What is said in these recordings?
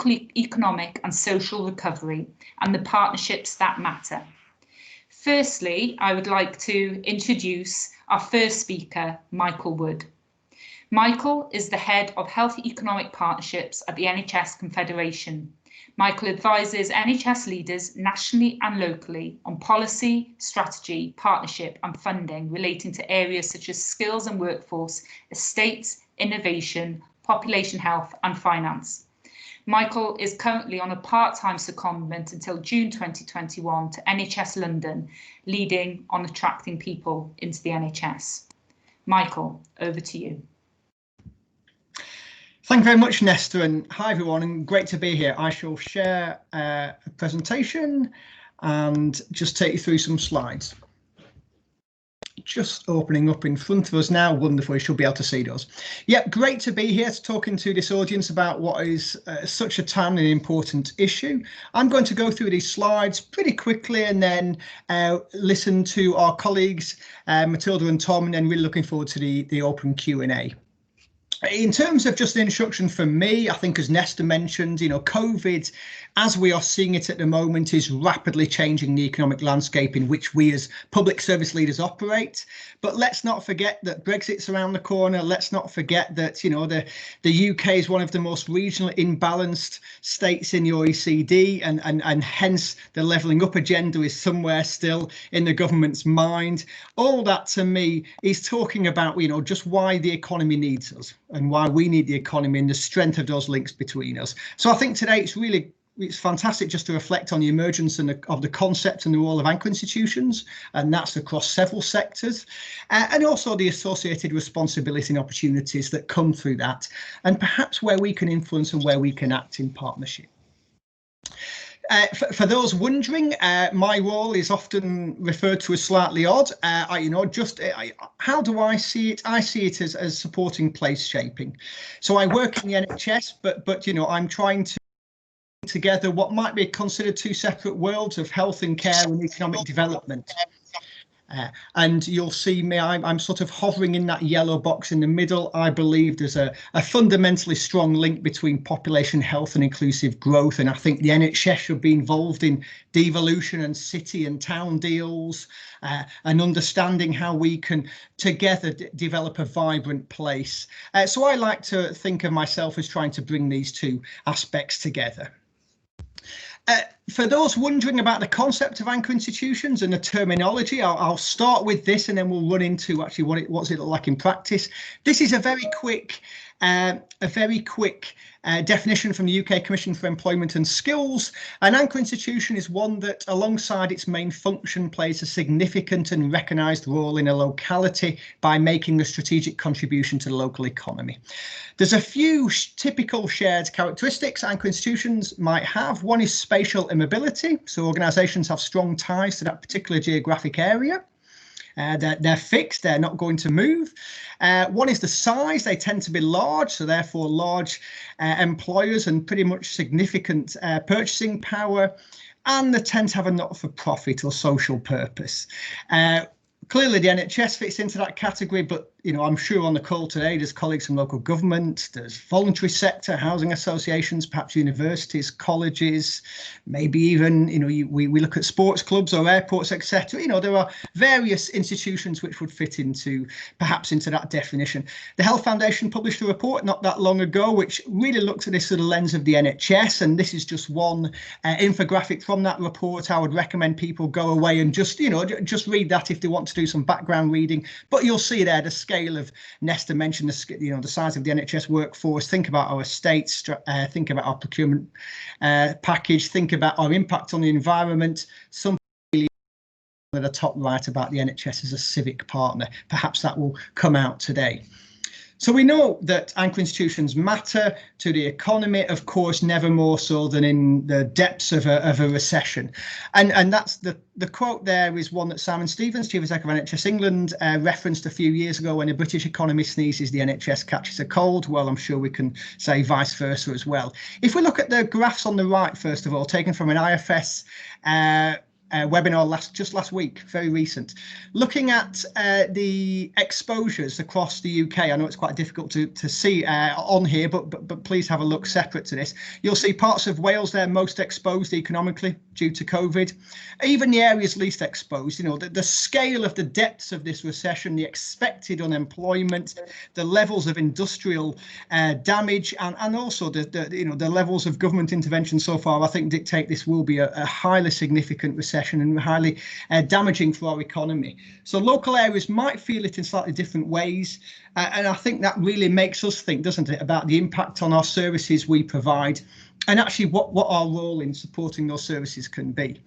economic and social recovery and the partnerships that matter. Firstly, I would like to introduce our first speaker, Michael Wood. Michael is the Head of Health Economic Partnerships at the NHS Confederation. Michael advises NHS leaders nationally and locally on policy, strategy, partnership and funding relating to areas such as skills and workforce, estates, innovation, population health and finance. Michael is currently on a part-time secondment until June 2021 to NHS London, leading on attracting people into the NHS. Michael, over to you. Thank you very much, Nesta, and hi everyone, and great to be here. I shall share a presentation and just take you through some slides. Just opening up in front of us now. Wonderful, you should be able to see those. Yep, great to be here talking to this audience about what is such a timely and important issue. I'm going to go through these slides pretty quickly and then listen to our colleagues, Matilda and Tom, and then really looking forward to the open Q&A. In terms of just an introduction from me, I think as Nesta mentioned, COVID, as we are seeing it at the moment, is rapidly changing the economic landscape in which we as public service leaders operate. But let's not forget that Brexit's around the corner. Let's not forget that, the UK is one of the most regionally imbalanced states in the OECD, and hence the levelling up agenda is somewhere still in the government's mind. All that to me is talking about, just why the economy needs us and why we need the economy and the strength of those links between us. So I think today it's fantastic just to reflect on the emergence of the concept and the role of anchor institutions, and that's across several sectors, and also the associated responsibility and opportunities that come through that, and perhaps where we can influence and where we can act in partnership. For those wondering, my role is often referred to as slightly odd. How do I see it? I see it as supporting place shaping. So I work in the NHS, but I'm trying to bring together what might be considered two separate worlds of health and care and economic development. And you'll see me, I'm sort of hovering in that yellow box in the middle. I believe there's a fundamentally strong link between population health and inclusive growth. And I think the NHS should be involved in devolution and city and town deals, and understanding how we can together develop a vibrant place. So I like to think of myself as trying to bring these two aspects together. For those wondering about the concept of anchor institutions and the terminology, I'll start with this and then we'll run into actually what's it look like in practice. This is a very quick definition from the UK Commission for Employment and Skills. An anchor institution is one that, alongside its main function, plays a significant and recognised role in a locality by making a strategic contribution to the local economy. There's a few typical shared characteristics anchor institutions might have. One is spatial immobility, so organisations have strong ties to that particular geographic area. They're fixed, they're not going to move. One is the size, they tend to be large, so therefore large employers and pretty much significant purchasing power, and they tend to have a not-for-profit or social purpose. Clearly the NHS fits into that category, but I'm sure on the call today there's colleagues from local government, there's voluntary sector, housing associations, perhaps universities, colleges, maybe even we look at sports clubs or airports, etc. There are various institutions which would fit into that definition. The Health Foundation published a report not that long ago which really looked at this through the lens of the NHS, and this is just one infographic from that report. I would recommend people go away and just read that if they want to do some background reading, but you'll see there the scale of, Nesta mentioned the size of the NHS workforce. Think about our estates, think about our procurement package, think about our impact on the environment. Something really at the top right about the NHS as a civic partner. Perhaps that will come out today. So we know that anchor institutions matter to the economy, of course, never more so than in the depths of a recession. And that's the quote there is one that Simon Stevens, Chief Executive of NHS England, referenced a few years ago: when the British economy sneezes, the NHS catches a cold. Well, I'm sure we can say vice versa as well. If we look at the graphs on the right, first of all, taken from an IFS webinar just last week, very recent, looking at the exposures across the UK. I know it's quite difficult to see on here, but please have a look separate to this. You'll see parts of Wales there most exposed economically due to COVID, even the areas least exposed. You know, the scale of the depths of this recession, the expected unemployment, the levels of industrial damage, and also the levels of government intervention so far, I think dictate this will be a highly significant recession and highly damaging for our economy. So local areas might feel it in slightly different ways, and I think that really makes us think, doesn't it, about the impact on our services we provide and actually what our role in supporting those services can be.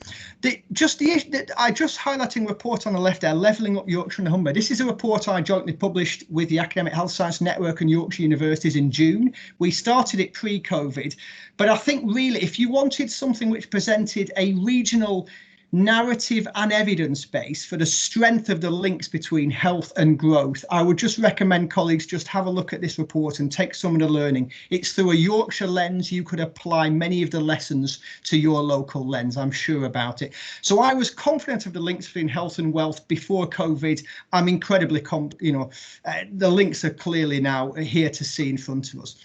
I just highlighting report on the left there, Levelling Up Yorkshire and Humber. This is a report I jointly published with the Academic Health Science Network and Yorkshire Universities in June. We started it pre-COVID, but I think really if you wanted something which presented a regional narrative and evidence base for the strength of the links between health and growth, I would just recommend colleagues just have a look at this report and take some of the learning. It's through a Yorkshire lens. You could apply many of the lessons to your local lens, I'm sure about it. So I was confident of the links between health and wealth before COVID. I'm incredibly the links are clearly now here to see in front of us.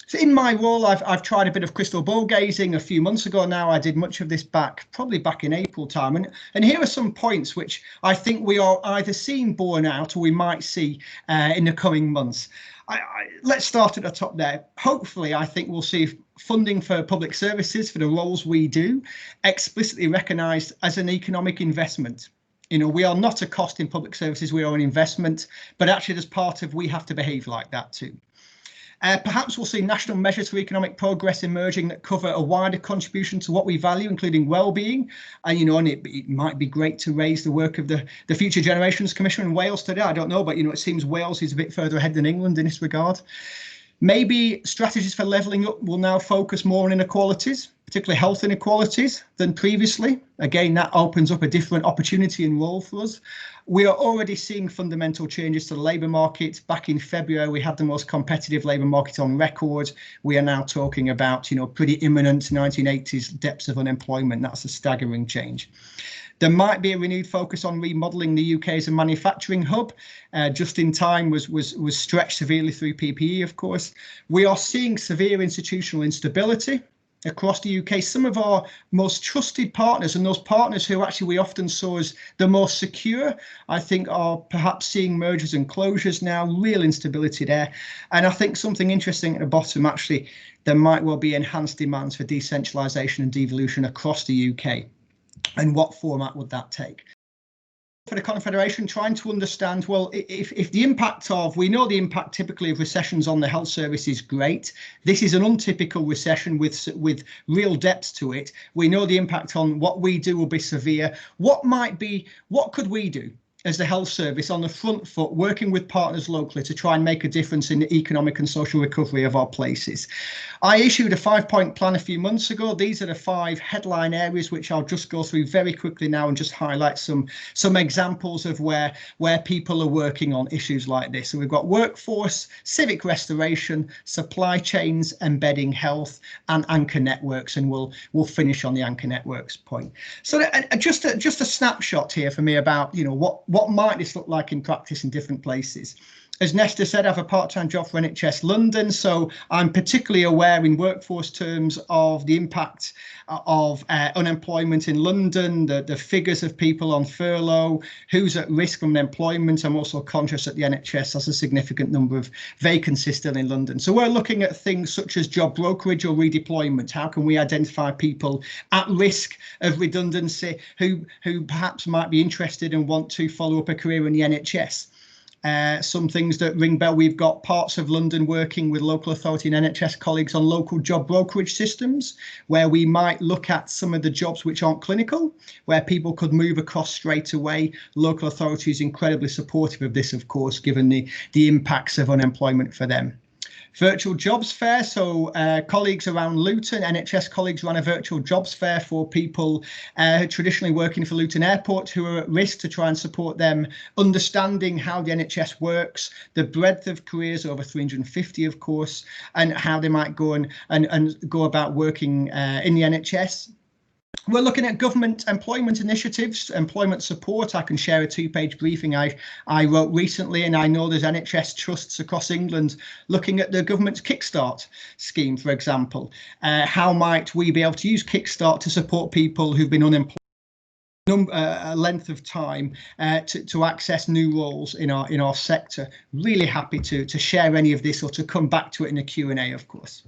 So in my role, I've tried a bit of crystal ball gazing a few months ago now. I did much of this probably back in April time. And here are some points which I think we are either seeing borne out or we might see in the coming months. Let's start at the top there. Hopefully, I think we'll see funding for public services for the roles we do explicitly recognised as an economic investment. You know, we are not a cost in public services, we are an investment, but actually as part of we have to behave like that too. Perhaps we'll see national measures for economic progress emerging that cover a wider contribution to what we value, including well-being. And it might be great to raise the work of the Future Generations Commission in Wales today. I don't know, but it seems Wales is a bit further ahead than England in this regard. Maybe strategies for levelling up will now focus more on inequalities, particularly health inequalities, than previously. Again, that opens up a different opportunity and role for us. We are already seeing fundamental changes to the labour market. Back in February, we had the most competitive labour market on record. We are now talking about, pretty imminent 1980s depths of unemployment. That's a staggering change. There might be a renewed focus on remodelling the UK as a manufacturing hub. Just in time was stretched severely through PPE, of course. We are seeing severe institutional instability across the UK. Some of our most trusted partners and those partners who actually we often saw as the most secure, I think are perhaps seeing mergers and closures now, real instability there. And I think something interesting at the bottom, actually, there might well be enhanced demands for decentralisation and devolution across the UK. And what format would that take? For the Confederation, trying to understand, well, if the impact of, we know the impact typically of recessions on the health service is great. This is an untypical recession with real depth to it. We know the impact on what we do will be severe. What could we do as the health service on the front foot, working with partners locally to try and make a difference in the economic and social recovery of our places? I issued a 5-point plan a few months ago. These are the 5 headline areas which I'll just go through very quickly now and just highlight some examples of where people are working on issues like this. So we've got workforce, civic restoration, supply chains, embedding health, and anchor networks, and we'll finish on the anchor networks point. So just a snapshot here for me about what might this look like in practice in different places. As Nesta said, I have a part-time job for NHS London, so I'm particularly aware in workforce terms of the impact of unemployment in London, the figures of people on furlough, who's at risk from employment. I'm also conscious that the NHS has a significant number of vacancies still in London. So we're looking at things such as job brokerage or redeployment. How can we identify people at risk of redundancy who perhaps might be interested and want to follow up a career in the NHS? Some things that ring bell, we've got parts of London working with local authority and NHS colleagues on local job brokerage systems, where we might look at some of the jobs which aren't clinical, where people could move across straight away. Local authority is incredibly supportive of this, of course, given the impacts of unemployment for them. Virtual jobs fair, so colleagues around Luton, NHS colleagues run a virtual jobs fair for people traditionally working for Luton Airport who are at risk, to try and support them understanding how the NHS works, the breadth of careers, over 350 of course, and how they might go and go about working in the NHS. We're looking at government employment initiatives, employment support. I can share a 2-page briefing I wrote recently, and I know there's NHS trusts across England looking at the government's Kickstart scheme, for example. How might we be able to use Kickstart to support people who've been unemployed a length of time to access new roles in our sector? Really happy to share any of this or to come back to it in a Q&A, of course.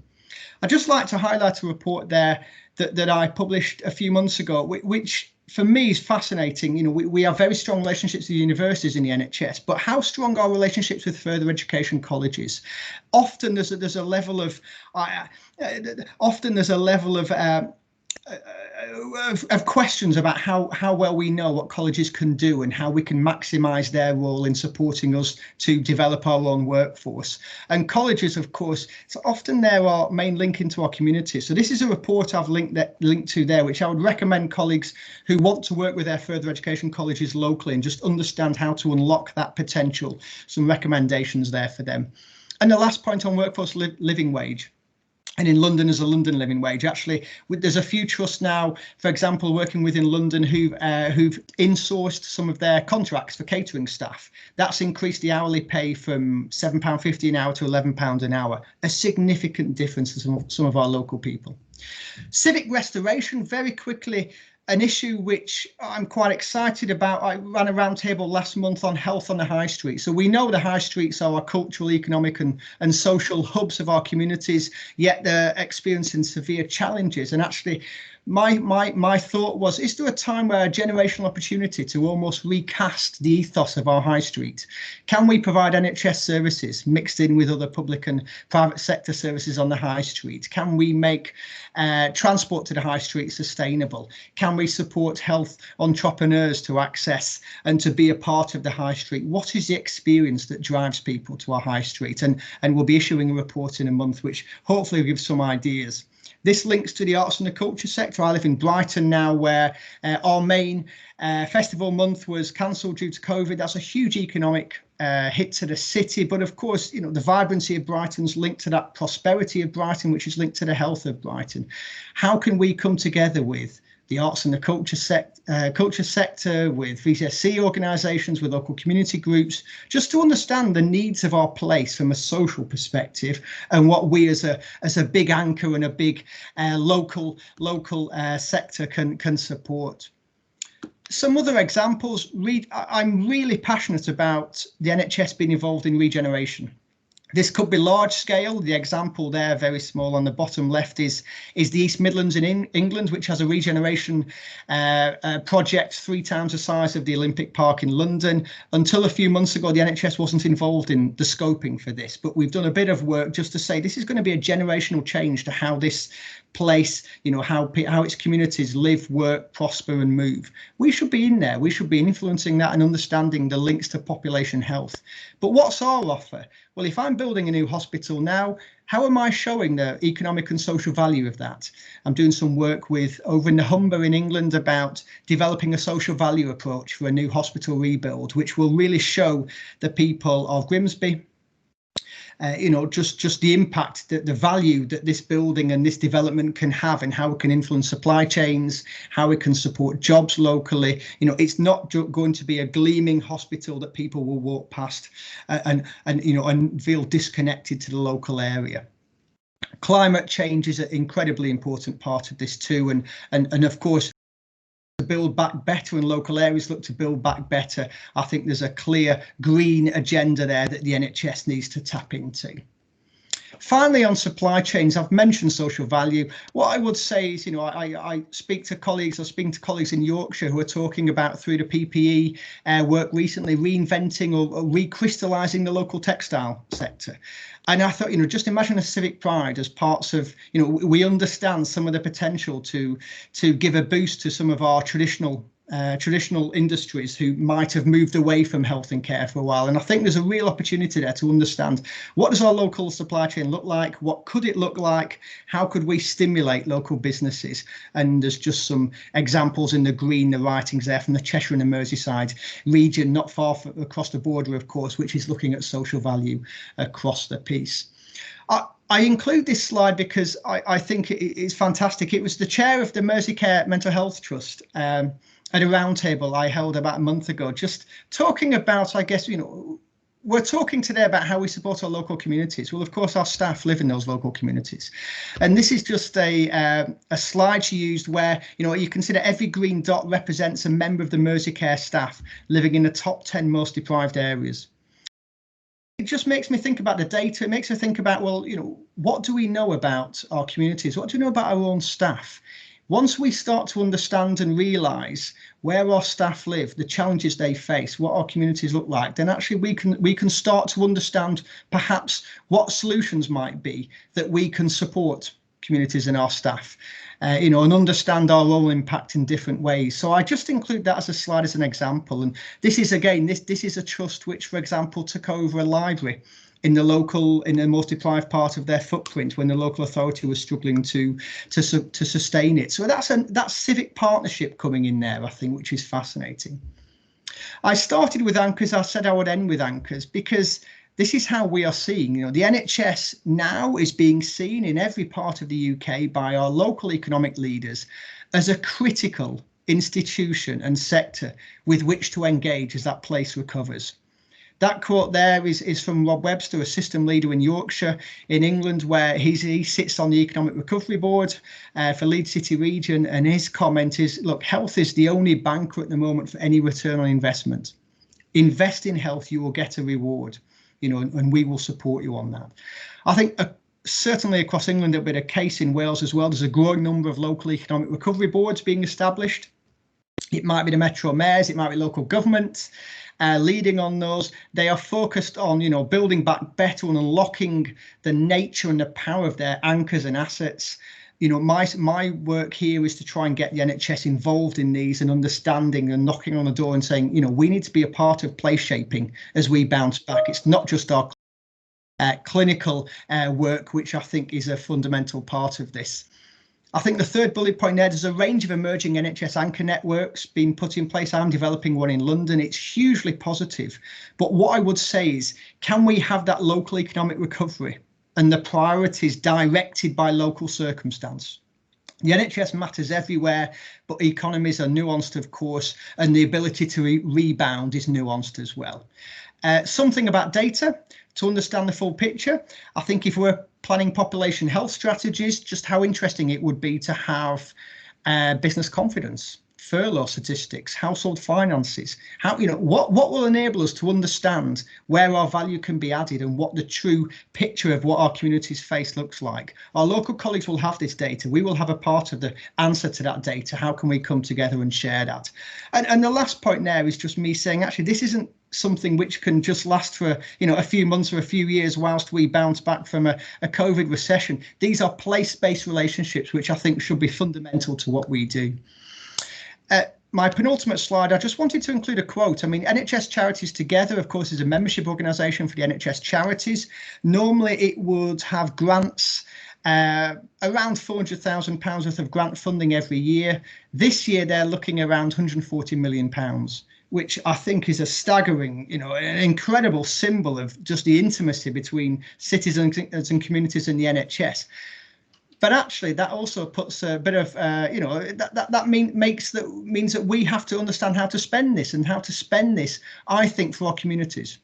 I'd just like to highlight a report there that I published a few months ago, which for me is fascinating. You know, we have very strong relationships with universities in the NHS, but how strong are relationships with further education colleges? Often there's a level of questions about how well we know what colleges can do and how we can maximise their role in supporting us to develop our own workforce. And colleges, of course, so often they're our main link into our community. So this is a report I've linked to there, which I would recommend colleagues who want to work with their further education colleges locally and just understand how to unlock that potential. Some recommendations there for them. And the last point on workforce living wage. And in London, as a London living wage, actually, there's a few trusts now, for example, working within London who've insourced some of their contracts for catering staff. That's increased the hourly pay from £7.50 an hour to £11 an hour, a significant difference to some of our local people. Civic restoration, very quickly, an issue which I'm quite excited about. I ran a roundtable last month on health on the high street. So we know the high streets are our cultural, economic and social hubs of our communities, yet they're experiencing severe challenges. And actually, my thought was, is there a time where a generational opportunity to almost recast the ethos of our high street? Can we provide NHS services mixed in with other public and private sector services on the high street? Can we make transport to the high street sustainable? Can we support health entrepreneurs to access and to be a part of the high street? What is the experience that drives people to our high street? And we'll be issuing a report in a month, which hopefully will give some ideas. This links to the arts and the culture sector. I live in Brighton now, where our main festival month was cancelled due to COVID. That's a huge economic hit to the city. But of course, you know, the vibrancy of Brighton's linked to that prosperity of Brighton, which is linked to the health of Brighton. How can we come together with the arts and the culture sector, with VCSC organisations, with local community groups, just to understand the needs of our place from a social perspective and what we as a big anchor and a big local sector can support. Some other examples. I'm really passionate about the NHS being involved in regeneration. This could be large scale. The example there, very small on the bottom left, is the East Midlands in England, which has a regeneration project 3 times the size of the Olympic Park in London. Until a few months ago, the NHS wasn't involved in the scoping for this, but we've done a bit of work just to say this is going to be a generational change to how this place, you know, how its communities live, work, prosper and move. We should be in there. We should be influencing that and understanding the links to population health. But what's our offer? Well, if I'm building a new hospital now, how am I showing the economic and social value of that? I'm doing some work over in the Humber in England about developing a social value approach for a new hospital rebuild, which will really show the people of Grimsby, you know, just the impact, the value that this building and this development can have, and how it can influence supply chains, how it can support jobs locally. You know, it's not going to be a gleaming hospital that people will walk past and feel disconnected to the local area. Climate change is an incredibly important part of this too, and of course, to build back better and local areas look to build back better. I think there's a clear green agenda there that the NHS needs to tap into. Finally, on supply chains, I've mentioned social value. What I would say is, you know, I speak to colleagues in Yorkshire who are talking about, through the PPE work recently, reinventing or recrystallising the local textile sector. And I thought, you know, just imagine a civic pride as parts of, you know, we understand some of the potential to give a boost to some of our traditional industries who might have moved away from health and care for a while. And I think there's a real opportunity there to understand, what does our local supply chain look like? What could it look like? How could we stimulate local businesses? And there's just some examples in the green, the writings there from the Cheshire and the Merseyside region, not far across the border, of course, which is looking at social value across the piece. I include this slide because I think it's fantastic. It was the chair of the Merseycare Mental Health Trust at a roundtable I held about a month ago, just talking about, I guess, we're talking today about how we support our local communities. Well, of course, our staff live in those local communities. And this is just a slide she used where, you consider every green dot represents a member of the Merseycare staff living in the top 10 most deprived areas. It just makes me think about the data. It makes me think about, well, what do we know about our communities? What do we know about our own staff? Once we start to understand and realise where our staff live, the challenges they face, what our communities look like, then actually we can start to understand perhaps what solutions might be that we can support communities and our staff, and understand our own impact in different ways. So I just include that as a slide as an example. And this is, again, this is a trust which, for example, took over a library in the most deprived part of their footprint when the local authority was struggling to sustain it. So that's civic partnership coming in there, I think, which is fascinating. I started with anchors. I said I would end with anchors because this is how we are seeing, the NHS now is being seen in every part of the UK by our local economic leaders as a critical institution and sector with which to engage as that place recovers. That quote there is from Rob Webster, a system leader in Yorkshire in England, where he sits on the Economic Recovery Board for Leeds City Region. And his comment is, look, health is the only banker at the moment for any return on investment. Invest in health, you will get a reward, and we will support you on that. I think certainly across England, there'll be a case in Wales as well. There's a growing number of local economic recovery boards being established. It might be the Metro Mayors, it might be local governments. Leading on those, they are focused on, building back better and unlocking the nature and the power of their anchors and assets. My work here is to try and get the NHS involved in these and understanding and knocking on the door and saying, we need to be a part of place shaping as we bounce back. It's not just our clinical work, which I think is a fundamental part of this. I think the third bullet point there's a range of emerging NHS anchor networks being put in place. I'm developing one in London. It's hugely positive. But what I would say is, can we have that local economic recovery and the priorities directed by local circumstance? The NHS matters everywhere, but economies are nuanced, of course, and the ability to rebound is nuanced as well. Something about data to understand the full picture. I think if we're planning population health strategies, just how interesting it would be to have business confidence, furlough statistics, household finances, what will enable us to understand where our value can be added and what the true picture of what our communities face looks like. Our local colleagues will have this data. We will have a part of the answer to that data. How can we come together and share that? And the last point there is just me saying, actually, this isn't something which can just last for a few months or a few years whilst we bounce back from a COVID recession. These are place-based relationships which I think should be fundamental to what we do. My penultimate slide, I just wanted to include a quote. I mean, NHS Charities Together, of course, is a membership organisation for the NHS charities. Normally it would have grants, around £400,000 worth of grant funding every year. This year they're looking around £140 million, which I think is a staggering, an incredible symbol of just the intimacy between citizens and communities in the NHS. But actually, that also puts a bit of, means that we have to understand how to spend this and how to spend this, I think, for our communities.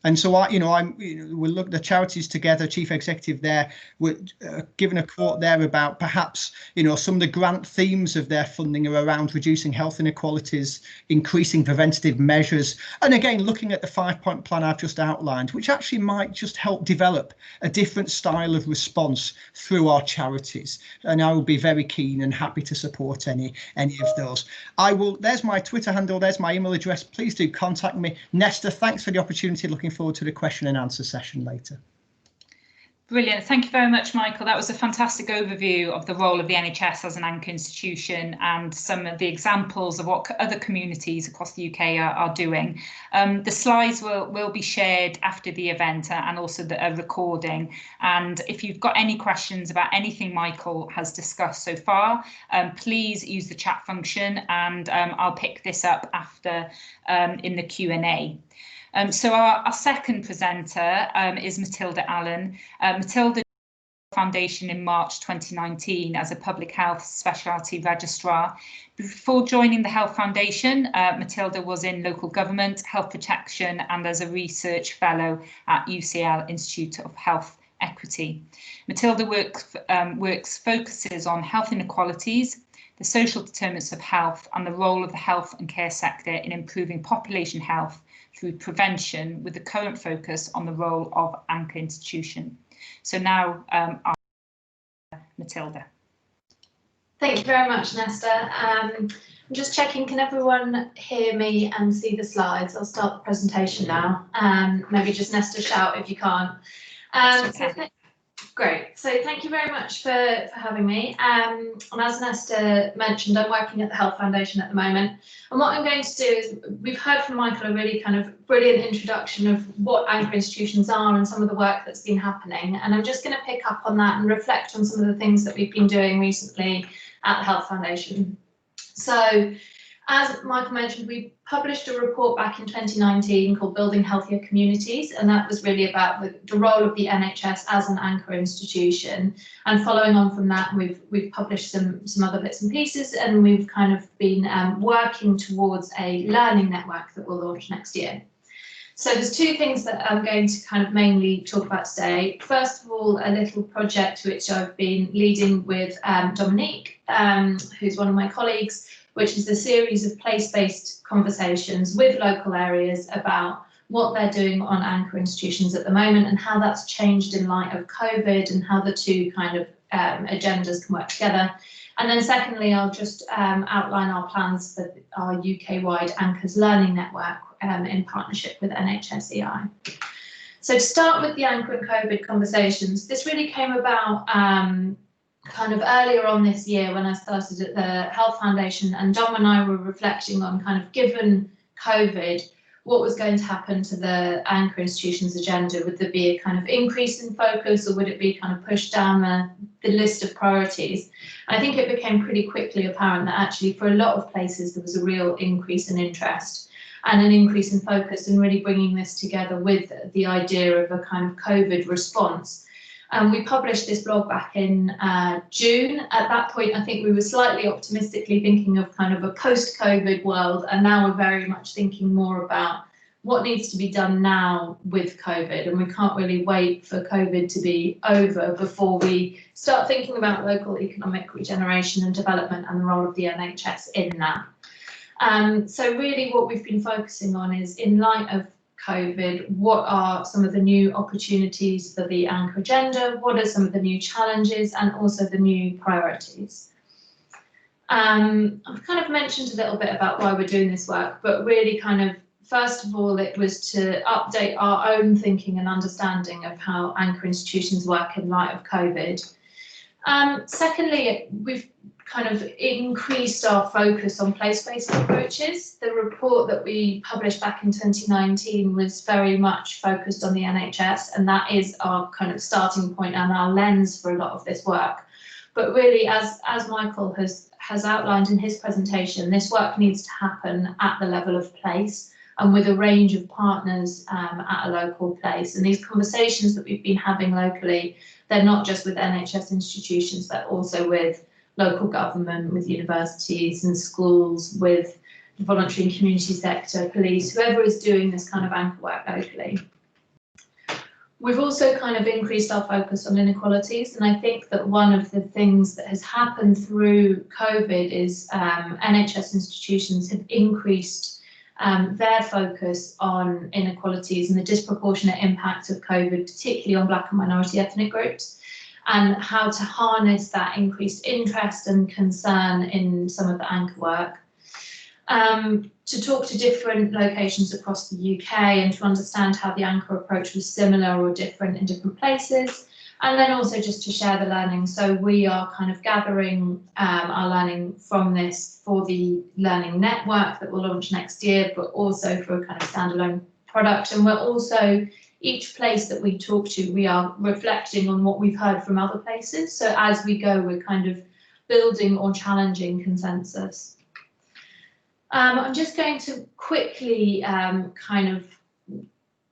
And so we'll look at the Charities Together chief executive there, given a quote there about perhaps, some of the grant themes of their funding are around reducing health inequalities, increasing preventative measures, and again, looking at the 5-point plan I've just outlined, which actually might just help develop a different style of response through our charities. And I will be very keen and happy to support any of those. There's my Twitter handle, there's my email address. Please do contact me. Nesta, thanks for the opportunity. Looking forward to the question and answer session later. Brilliant. Thank you very much, Michael. That was a fantastic overview of the role of the NHS as an anchor institution and some of the examples of what other communities across the UK are doing. The slides will be shared after the event and also a recording. And if you've got any questions about anything Michael has discussed so far, please use the chat function and I'll pick this up after in the Q&A. So our second presenter is Matilda Allen. Matilda Foundation in March 2019 as a public health specialty registrar. Before joining the Health Foundation, Matilda was in local government, health protection, and as a research fellow at UCL Institute of Health Equity. Matilda focuses on health inequalities, the social determinants of health, and the role of the health and care sector in improving population health through prevention, with the current focus on the role of anchor institution. So now, Matilda. Thank you very much, Nesta. I'm just checking, can everyone hear me and see the slides? I'll start the presentation now. Maybe just Nesta shout if you can't. Great, so thank you very much for having me. And as Nesta mentioned, I'm working at the Health Foundation at the moment. And what I'm going to do is, we've heard from Michael a really kind of brilliant introduction of what anchor institutions are and some of the work that's been happening. And I'm just going to pick up on that and reflect on some of the things that we've been doing recently at the Health Foundation. So, as Michael mentioned, we published a report back in 2019 called Building Healthier Communities, and that was really about the role of the NHS as an anchor institution. And following on from that, we've published some other bits and pieces, and we've kind of been working towards a learning network that we'll launch next year. So there's two things that I'm going to kind of mainly talk about today. First of all, a little project which I've been leading with Dominique, who's one of my colleagues, which is a series of place-based conversations with local areas about what they're doing on anchor institutions at the moment and how that's changed in light of COVID and how the two kind of agendas can work together. And then secondly, I'll just outline our plans for our UK-wide Anchors Learning Network in partnership with NHS. So to start with the anchor and COVID conversations, this really came about kind of earlier on this year when I started at the Health Foundation, and Dom and I were reflecting on kind of, given COVID, what was going to happen to the anchor institutions agenda. Would there be a kind of increase in focus, or would it be kind of pushed down the list of priorities? I think it became pretty quickly apparent that actually for a lot of places there was a real increase in interest and an increase in focus, and really bringing this together with the idea of a kind of COVID response. We published this blog back in June. At that point, I think we were slightly optimistically thinking of kind of a post-COVID world, and now we're very much thinking more about what needs to be done now with COVID, and we can't really wait for COVID to be over before we start thinking about local economic regeneration and development and the role of the NHS in that. So really what we've been focusing on is, in light of COVID, what are some of the new opportunities for the anchor agenda? What are some of the new challenges and also the new priorities? I've kind of mentioned a little bit about why we're doing this work, but really kind of, first of all, it was to update our own thinking and understanding of how anchor institutions work in light of COVID. Secondly, we've kind of increased our focus on place-based approaches. The report that we published back in 2019 was very much focused on the NHS, and that is our kind of starting point and our lens for a lot of this work. But really, as Michael has outlined in his presentation, this work needs to happen at the level of place and with a range of partners at a local place. And these conversations that we've been having locally, they're not just with NHS institutions, they're also with local government, with universities and schools, with the voluntary and community sector, police, whoever is doing this kind of anchor work locally. We've also kind of increased our focus on inequalities, and I think that one of the things that has happened through COVID is NHS institutions have increased their focus on inequalities and the disproportionate impact of COVID, particularly on Black and minority ethnic groups, and how to harness that increased interest and concern in some of the anchor work. To talk to different locations across the UK and to understand how the anchor approach was similar or different in different places, and then also just to share the learning. So we are kind of gathering our learning from this for the learning network that we'll launch next year, but also for a kind of standalone product. And we're also, each place that we talk to, we are reflecting on what we've heard from other places. So as we go, we're kind of building or challenging consensus. I'm just going to quickly kind of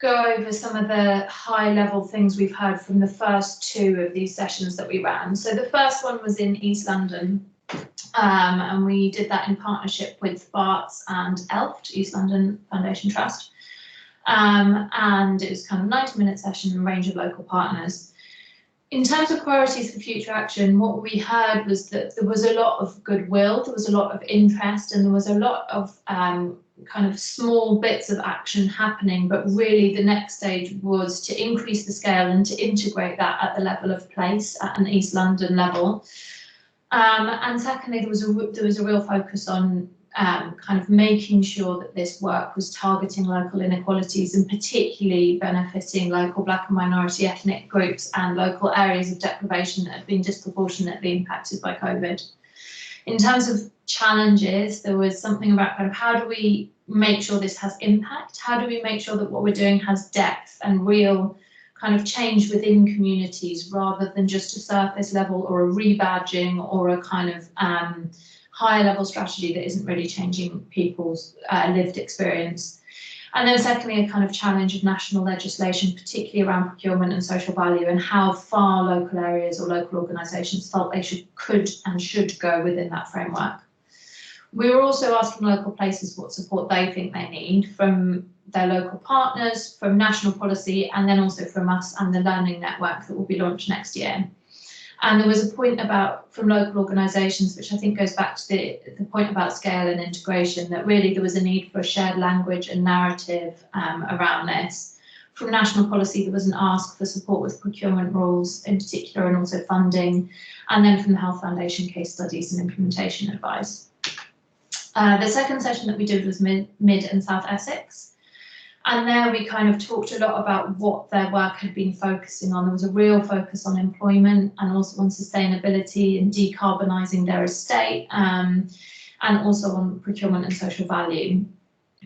go over some of the high level things we've heard from the first two of these sessions that we ran. So the first one was in East London, and we did that in partnership with BARTS and ELFT, East London Foundation Trust. And it was kind of a 90-minute session and a range of local partners. In terms of priorities for future action, what we heard was that there was a lot of goodwill, there was a lot of interest, and there was a lot of kind of small bits of action happening, but really the next stage was to increase the scale and to integrate that at the level of place at an East London level. And secondly, there was a real focus on kind of making sure that this work was targeting local inequalities and particularly benefiting local Black and minority ethnic groups and local areas of deprivation that have been disproportionately impacted by COVID. In terms of challenges, there was something about kind of how do we make sure this has impact? How do we make sure that what we're doing has depth and real kind of change within communities rather than just a surface level or a rebadging or a kind of higher level strategy that isn't really changing people's lived experience. And then secondly, a kind of challenge of national legislation, particularly around procurement and social value, and how far local areas or local organisations felt they could and should go within that framework. We were also asking local places what support they think they need from their local partners, from national policy, and then also from us and the learning network that will be launched next year. And there was a point about from local organisations, which I think goes back to the point about scale and integration, that really there was a need for a shared language and narrative around this. From national policy, there was an ask for support with procurement rules in particular and also funding. And then from the Health Foundation, case studies and implementation advice. The second session that we did was Mid and South Essex. And there we kind of talked a lot about what their work had been focusing on. There was a real focus on employment and also on sustainability and decarbonising their estate, and also on procurement and social value.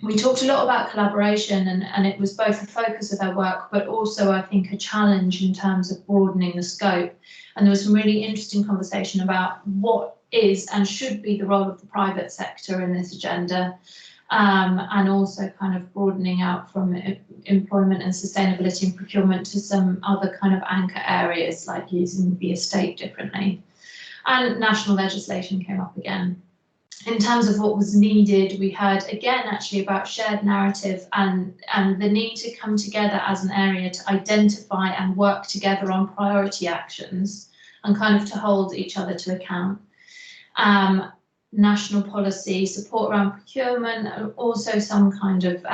We talked a lot about collaboration, and it was both a focus of their work, but also I think a challenge in terms of broadening the scope. And there was some really interesting conversation about what is and should be the role of the private sector in this agenda. And also kind of broadening out from employment and sustainability and procurement to some other kind of anchor areas like using the estate differently. And national legislation came up again. In terms of what was needed, we heard again actually about shared narrative and the need to come together as an area to identify and work together on priority actions and kind of to hold each other to account. National policy, support around procurement, and also some kind of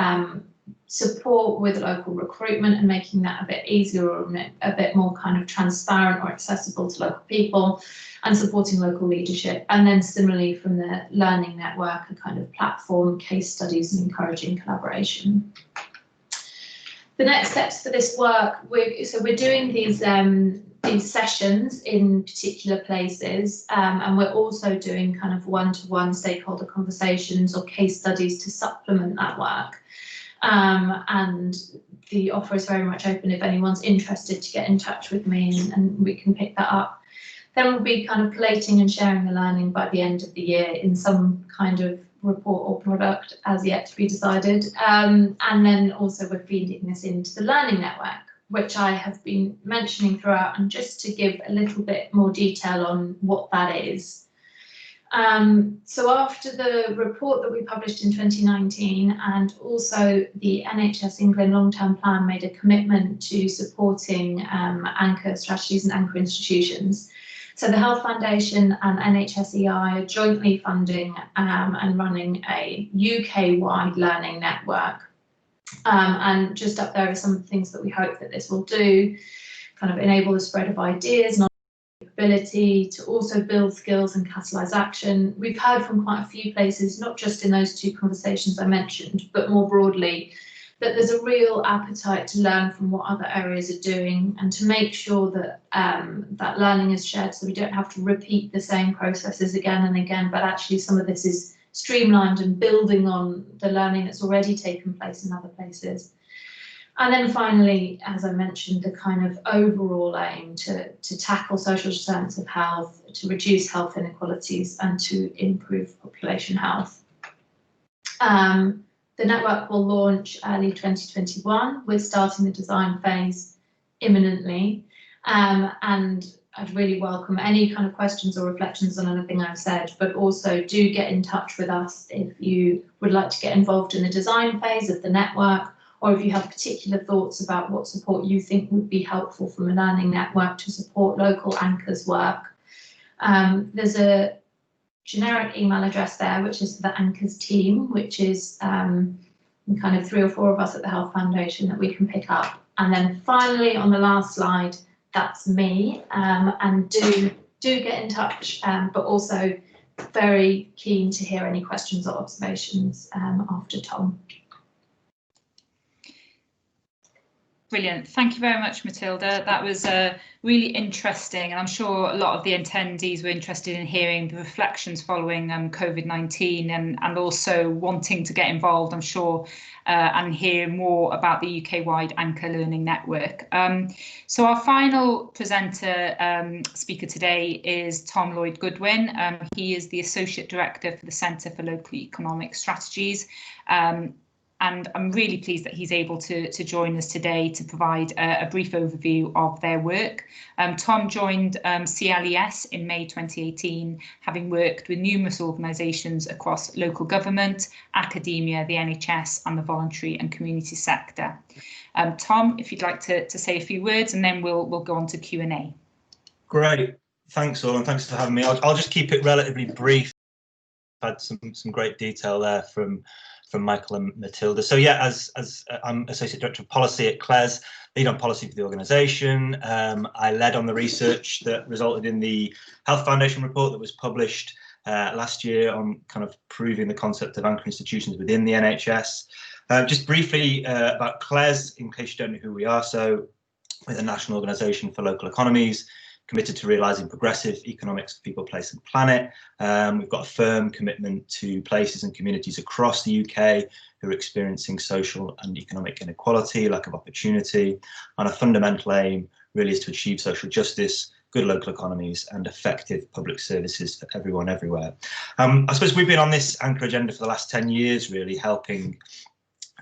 support with local recruitment and making that a bit easier or a bit more kind of transparent or accessible to local people, and supporting local leadership. And then similarly from the learning network, a kind of platform, case studies and encouraging collaboration. The next steps for this work, we're doing these sessions in particular places, and we're also doing kind of one-to-one stakeholder conversations or case studies to supplement that work. And the offer is very much open if anyone's interested to get in touch with me, and we can pick that up. Then we'll be kind of collating and sharing the learning by the end of the year in some kind of report or product as yet to be decided. And then also we're feeding this into the learning network, which I have been mentioning throughout, and just to give a little bit more detail on what that is. So after the report that we published in 2019, and also the NHS England long-term plan made a commitment to supporting anchor strategies and anchor institutions. So the Health Foundation and NHS EI are jointly funding and running a UK-wide learning network. And just up there are some of the things that we hope that this will do, kind of enable the spread of ideas and ability to also build skills and catalyse action. We've heard from quite a few places, not just in those two conversations I mentioned, but more broadly, that there's a real appetite to learn from what other areas are doing and to make sure that that learning is shared, so we don't have to repeat the same processes again and again, but actually some of this is streamlined and building on the learning that's already taken place in other places. And then finally, as I mentioned, the kind of overall aim to tackle social determinants of health, to reduce health inequalities and to improve population health. The network will launch early 2021 with starting the design phase imminently. And I'd really welcome any kind of questions or reflections on anything I've said, but also do get in touch with us if you would like to get involved in the design phase of the network, or if you have particular thoughts about what support you think would be helpful from a learning network to support local anchors' work. There's a generic email address there, which is the anchors team, which is kind of 3 or 4 of us at the Health Foundation that we can pick up. And then finally, on the last slide, that's me. And do get in touch, but also very keen to hear any questions or observations after Tom. Brilliant. Thank you very much, Matilda. That was really interesting, and I'm sure a lot of the attendees were interested in hearing the reflections following COVID-19 and also wanting to get involved, I'm sure, and hear more about the UK-wide Anchor Learning Network. So our final presenter speaker today is Tom Lloyd-Goodwin. He is the Associate Director for the Centre for Local Economic Strategies. And I'm really pleased that he's able to join us today to provide a brief overview of their work. Tom joined CLES in May 2018, having worked with numerous organisations across local government, academia, the NHS and the voluntary and community sector. Tom, if you'd like to say a few words, and then we'll go on to Q&A. Great, thanks all, and thanks for having me. I'll just keep it relatively brief. I've had some great detail there from Michael and Matilda. So yeah, as I'm Associate Director of Policy at CLES, lead on policy for the organisation. I led on the research that resulted in the Health Foundation report that was published last year on kind of proving the concept of anchor institutions within the NHS. Just briefly about CLES, in case you don't know who we are. So we're the national organisation for local economies, committed to realising progressive economics of people, place and planet. We've got a firm commitment to places and communities across the UK who are experiencing social and economic inequality, lack of opportunity, and a fundamental aim really is to achieve social justice, good local economies and effective public services for everyone everywhere. I suppose we've been on this anchor agenda for the last 10 years, really helping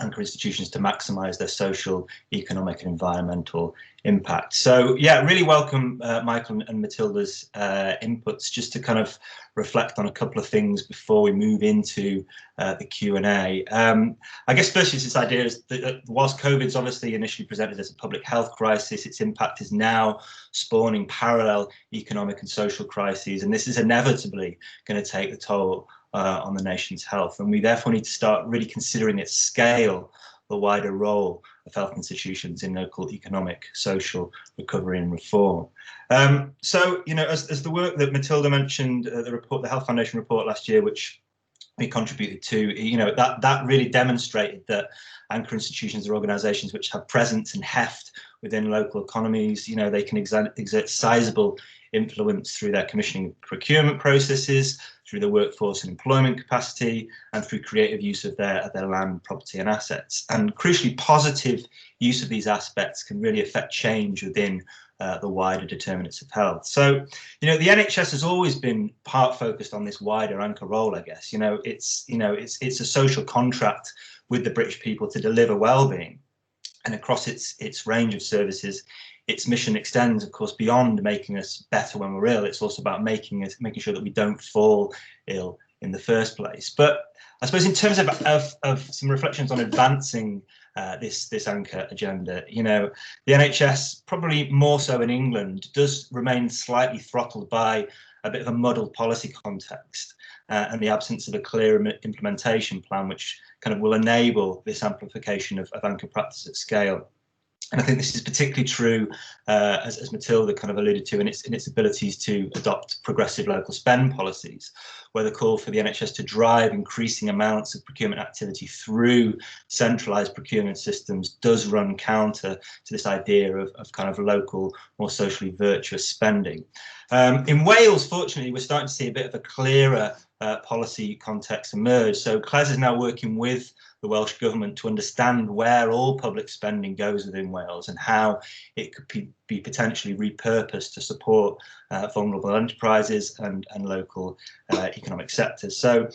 anchor institutions to maximise their social, economic and environmental impact. So yeah, really welcome Michael and Matilda's inputs, just to kind of reflect on a couple of things before we move into the Q&A. I guess firstly, this idea is that whilst COVID's obviously initially presented as a public health crisis, its impact is now spawning parallel economic and social crises, and this is inevitably going to take the toll on the nation's health, and we therefore need to start really considering at scale the wider role of health institutions in local economic, social recovery and reform. So, you know, as the work that Matilda mentioned, the Health Foundation report last year, which we contributed to, you know, that really demonstrated that anchor institutions are organisations which have presence and heft within local economies. You know, they can exert sizable influence through their commissioning and procurement processes, through the workforce and employment capacity, and through creative use of their land, property and assets. And crucially, positive use of these aspects can really affect change within the wider determinants of health. So, you know, the NHS has always been part focused on this wider anchor role, I guess. You know, it's a social contract with the British people to deliver well-being, and across its range of services, its mission extends, of course, beyond making us better when we're ill. It's also about making sure that we don't fall ill in the first place. But I suppose in terms of some reflections on advancing this anchor agenda, you know, the NHS, probably more so in England, does remain slightly throttled by a bit of a muddled policy context and the absence of a clear implementation plan, which kind of will enable this amplification of anchor practice at scale. And I think this is particularly true, as Matilda kind of alluded to, in its abilities to adopt progressive local spend policies, where the call for the NHS to drive increasing amounts of procurement activity through centralised procurement systems does run counter to this idea of kind of local, more socially virtuous spending. In Wales, fortunately, we're starting to see a bit of a clearer policy context emerge. So CLES is now working with the Welsh Government to understand where all public spending goes within Wales and how it could be potentially repurposed to support vulnerable enterprises and local economic sectors. So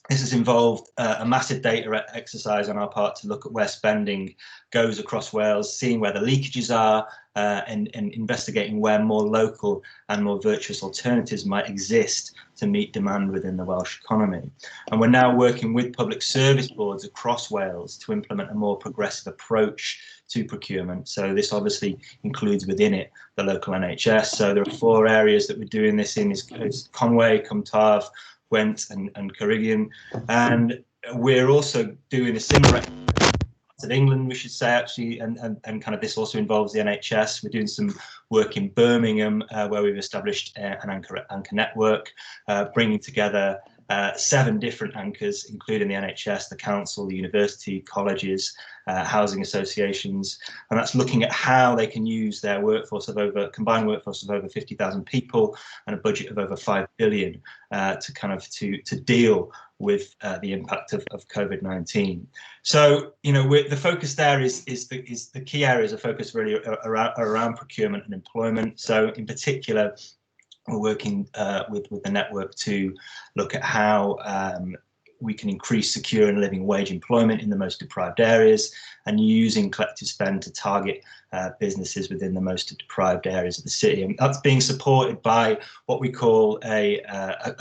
This has involved a massive data exercise on our part to look at where spending goes across Wales, seeing where the leakages are, and investigating where more local and more virtuous alternatives might exist to meet demand within the Welsh economy. And we're now working with public service boards across Wales to implement a more progressive approach to procurement. So this obviously includes within it the local NHS. So there are 4 areas that we're doing this in: is Conway, Cwmtaf, Gwent and Ceredigion, and we're also doing a similar of England, we should say, actually, and kind of this also involves the NHS. We're doing some work in Birmingham where we've established an anchor network, bringing together 7 different anchors, including the NHS, the council, the university, colleges, housing associations, and that's looking at how they can use their combined workforce of over 50,000 people and a budget of over 5 billion to deal with the impact of COVID-19. So, the focus there is the key areas of focus really around procurement and employment. So, in particular, we're working with the network to look at how we can increase secure and living wage employment in the most deprived areas, and using collective spend to target businesses within the most deprived areas of the city. And that's being supported by what we call a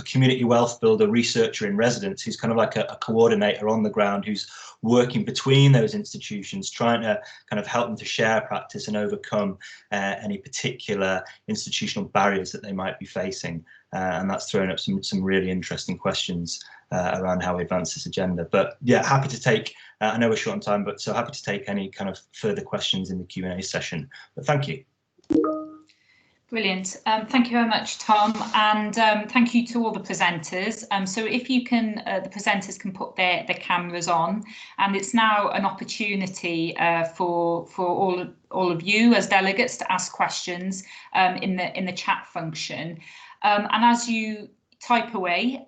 community wealth builder, researcher in residence, who's kind of like a coordinator on the ground, who's working between those institutions, trying to kind of help them to share practice and overcome any particular institutional barriers that they might be facing. And that's thrown up some really interesting questions around how we advance this agenda. But yeah, happy to take, I know we're short on time, but so happy to take any kind of further questions in the Q&A session. But thank you. Brilliant. Thank you very much, Tom, and thank you to all the presenters. So if you can, the presenters can put their cameras on, and it's now an opportunity for all of you as delegates to ask questions in the chat function. And as you type away,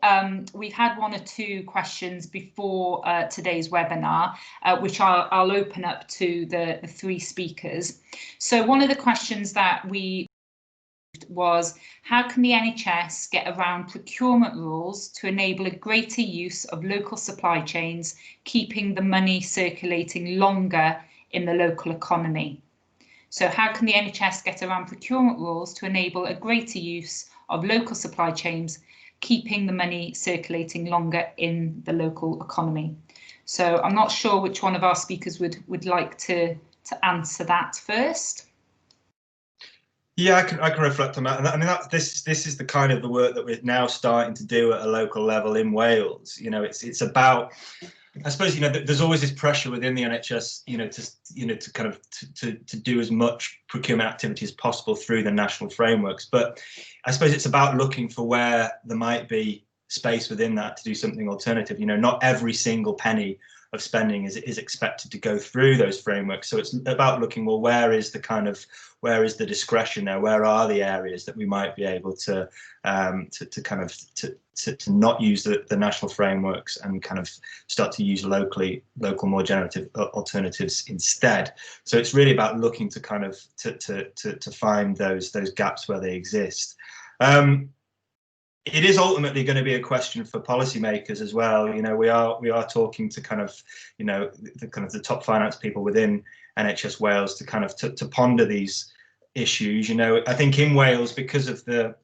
we've had 1 or 2 questions before today's webinar, which I'll open up to the 3 speakers. So one of the questions that we was, how can the NHS get around procurement rules to enable a greater use of local supply chains, keeping the money circulating longer in the local economy? So how can the NHS get around procurement rules to enable a greater use of local supply chains, keeping the money circulating longer in the local economy? So I'm not sure which one of our speakers would like to answer that first. Yeah, I can reflect on that. And I mean, this is the kind of the work that we're now starting to do at a local level in Wales. It's about, I suppose, there's always this pressure within the NHS, to do as much procurement activity as possible through the national frameworks. But I suppose it's about looking for where there might be space within that to do something alternative. Not every single penny of spending is expected to go through those frameworks. So it's about looking, well, where is the discretion there? Where are the areas that we might be able to not use the national frameworks and kind of start to use local more generative alternatives instead. So it's really about looking to kind of to find those gaps where they exist. It is ultimately going to be a question for policymakers as well. We are talking to kind of, the top finance people within NHS Wales to kind of to ponder these issues. I think in Wales, because of the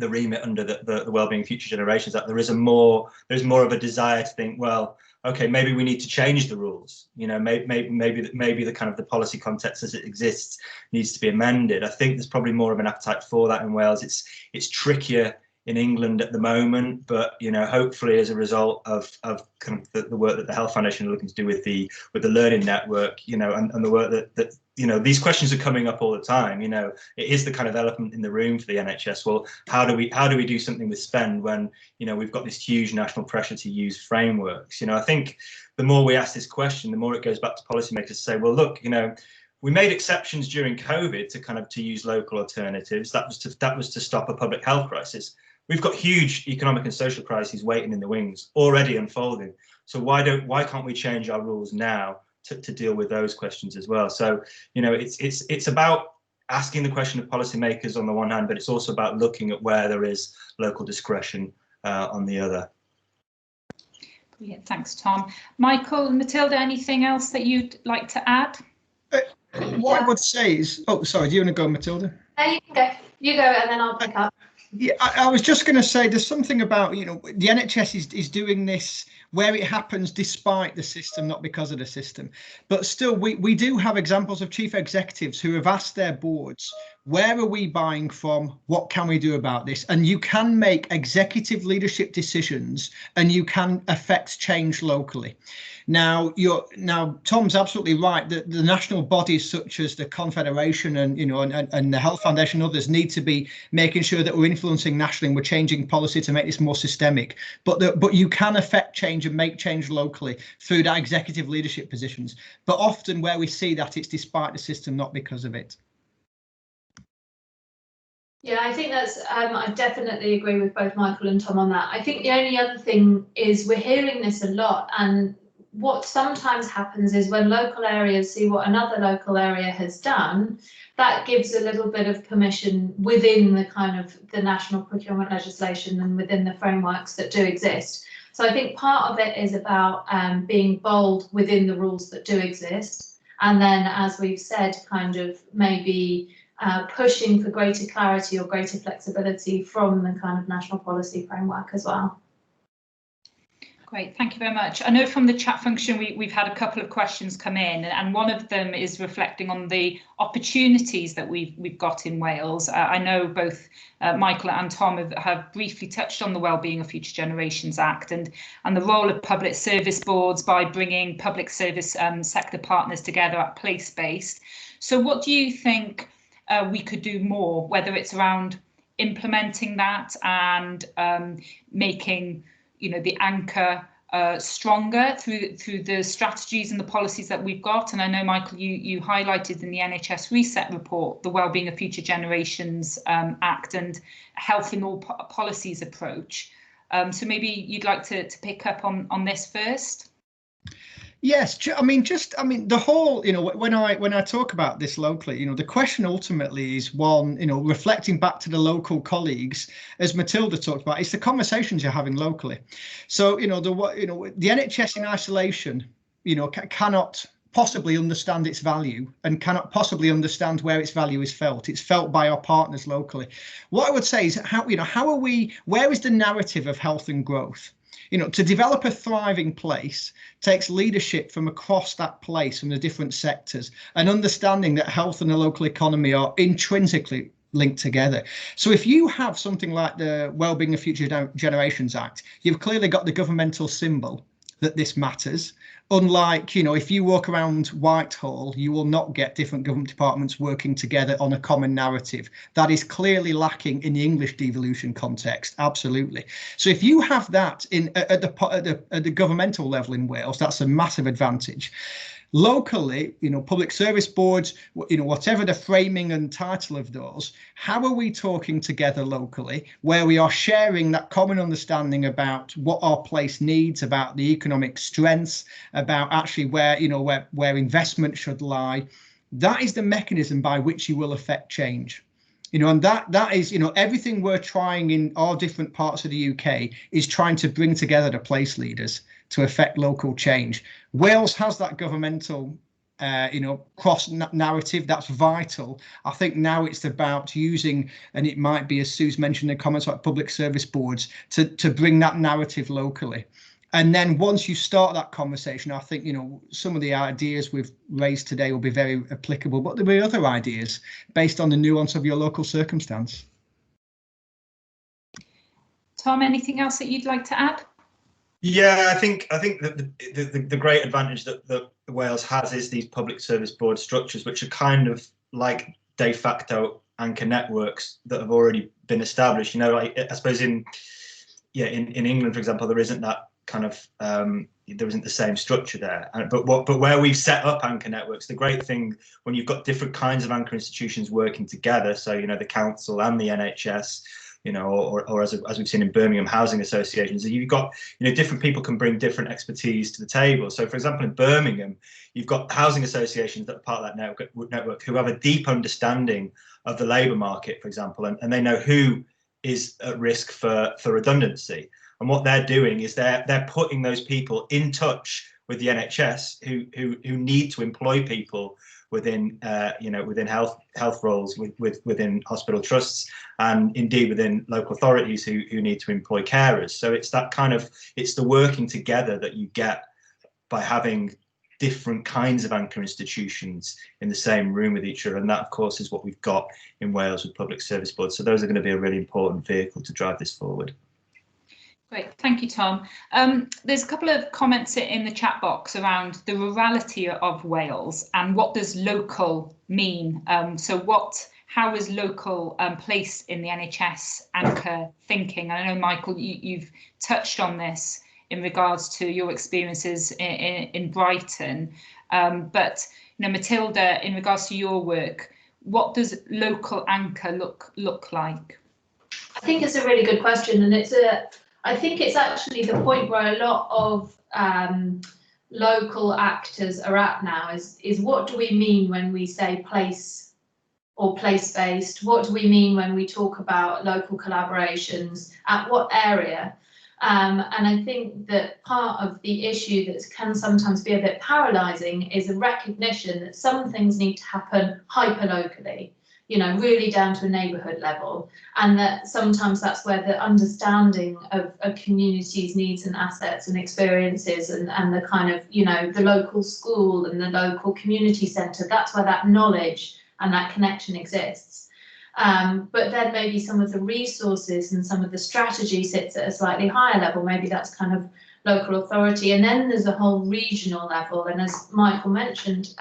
remit under the Wellbeing Future Generations Act, there's more of a desire to think, well, okay, maybe we need to change the rules. Maybe the kind of the policy context as it exists needs to be amended. I think there's probably more of an appetite for that in Wales. It's trickier in England at the moment, but hopefully as a result of kind of the work that the Health Foundation are looking to do with the learning network, and the work that these questions are coming up all the time. It is the kind of elephant in the room for the NHS. Well, how do we do something with spend when we've got this huge national pressure to use frameworks? I think the more we ask this question, the more it goes back to policymakers to say, well, look, we made exceptions during COVID to use local alternatives. That was to stop a public health crisis. We've got huge economic and social crises waiting in the wings, already unfolding. So why can't we change our rules now to deal with those questions as well? So it's about asking the question of policymakers on the one hand, but it's also about looking at where there is local discretion on the other. Brilliant. Thanks, Tom. Michael and Matilda, anything else that you'd like to add? What I would say is, oh, sorry, do you want to go, Matilda? You can go. You go, and then I'll pick up. Yeah, I was just going to say there's something about, you know, the NHS is doing this where it happens despite the system, not because of the system. But still, we do have examples of chief executives who have asked their boards, where are we buying from? What can we do about this? And you can make executive leadership decisions and you can affect change locally. Now, Tom's absolutely right that the national bodies such as the Confederation and, you know, and the Health Foundation and others need to be making sure that we're influencing nationally and we're changing policy to make this more systemic. But you can affect change and make change locally through that executive leadership positions. But often where we see that, it's despite the system, not because of it. Yeah, I think that's, I definitely agree with both Michael and Tom on that. I think the only other thing is we're hearing this a lot, and what sometimes happens is when local areas see what another local area has done, that gives a little bit of permission within the kind of the national procurement legislation and within the frameworks that do exist. So I think part of it is about being bold within the rules that do exist. And then, as we've said, kind of maybe pushing for greater clarity or greater flexibility from the kind of national policy framework as well. Great, thank you very much. I know from the chat function we've had a couple of questions come in, and one of them is reflecting on the opportunities that we've got in Wales. I know both Michael and Tom have briefly touched on the Wellbeing of Future Generations Act and the role of public service boards by bringing public service sector partners together at place-based. So what do you think we could do more, whether it's around implementing that and making, you know, the anchor stronger through the strategies and the policies that we've got? And I know, Michael, you highlighted in the NHS Reset report the Wellbeing of Future Generations Act and Health in All Policies approach. So maybe you'd like to pick up on this first. Yes, I mean, the whole, you know, when I talk about this locally, you know, the question ultimately is one, you know, reflecting back to the local colleagues, as Matilda talked about, it's the conversations you're having locally. So, you know, the NHS in isolation, you know, cannot possibly understand its value and cannot possibly understand where its value is felt. It's felt by our partners locally. What I would say is where is the narrative of health and growth? You know, to develop a thriving place takes leadership from across that place, from the different sectors, and understanding that health and the local economy are intrinsically linked together. So if you have something like the Wellbeing of Future Generations Act, you've clearly got the governmental symbol that this matters. Unlike, you know, if you walk around Whitehall, you will not get different government departments working together on a common narrative. That is clearly lacking in the English devolution context. Absolutely. So if you have that at the governmental level in Wales, that's a massive advantage. Locally, you know, public service boards, you know, whatever the framing and title of those, how are we talking together locally where we are sharing that common understanding about what our place needs, about the economic strengths, about actually where, you know, where investment should lie? That is the mechanism by which you will affect change. You know, and that is, you know, everything we're trying in our different parts of the UK is trying to bring together the place leaders to affect local change. Wales has that governmental, you know, cross narrative that's vital. I think now it's about using, and it might be, as Sue's mentioned in comments, like public service boards to bring that narrative locally. And then once you start that conversation, I think, you know, some of the ideas we've raised today will be very applicable, but there'll be other ideas based on the nuance of your local circumstance. Tom, anything else that you'd like to add? Yeah, I think that the great advantage that Wales has is these public service board structures, which are kind of like de facto anchor networks that have already been established. You know, like, I suppose in England, for example, there isn't that kind of there isn't the same structure there. But where we've set up anchor networks, the great thing when you've got different kinds of anchor institutions working together, so, you know, the council and the NHS, you know, or as we've seen in Birmingham, housing associations, you've got, you know, different people can bring different expertise to the table. So, for example, in Birmingham, you've got housing associations that are part of that network who have a deep understanding of the labour market, for example, and they know who is at risk for redundancy. And what they're doing is they're putting those people in touch with the NHS who need to employ people within within health roles within hospital trusts, and indeed within local authorities who need to employ carers. So it's that it's the working together that you get by having different kinds of anchor institutions in the same room with each other, and that of course is what we've got in Wales with public service boards. So those are going to be a really important vehicle to drive this forward. Great, thank you, Tom. There's a couple of comments in the chat box around the rurality of Wales and what does local mean. How is local placed in the NHS anchor thinking? And I know, Michael, you've touched on this in regards to your experiences in Brighton, but Matilda, in regards to your work, what does local anchor look like? I think it's a really good question, and I think it's actually the point where a lot of local actors are at now is what do we mean when we say place or place-based? What do we mean when we talk about local collaborations? At what area? And I think that part of the issue that can sometimes be a bit paralysing is a recognition that some things need to happen hyper-locally, really down to a neighbourhood level, and that sometimes that's where the understanding of a community's needs and assets and experiences and the kind of, the local school and the local community centre, that's where that knowledge and that connection exists. But then maybe some of the resources and some of the strategy sits at a slightly higher level. Maybe that's kind of local authority. And then there's a whole regional level. And as Michael mentioned,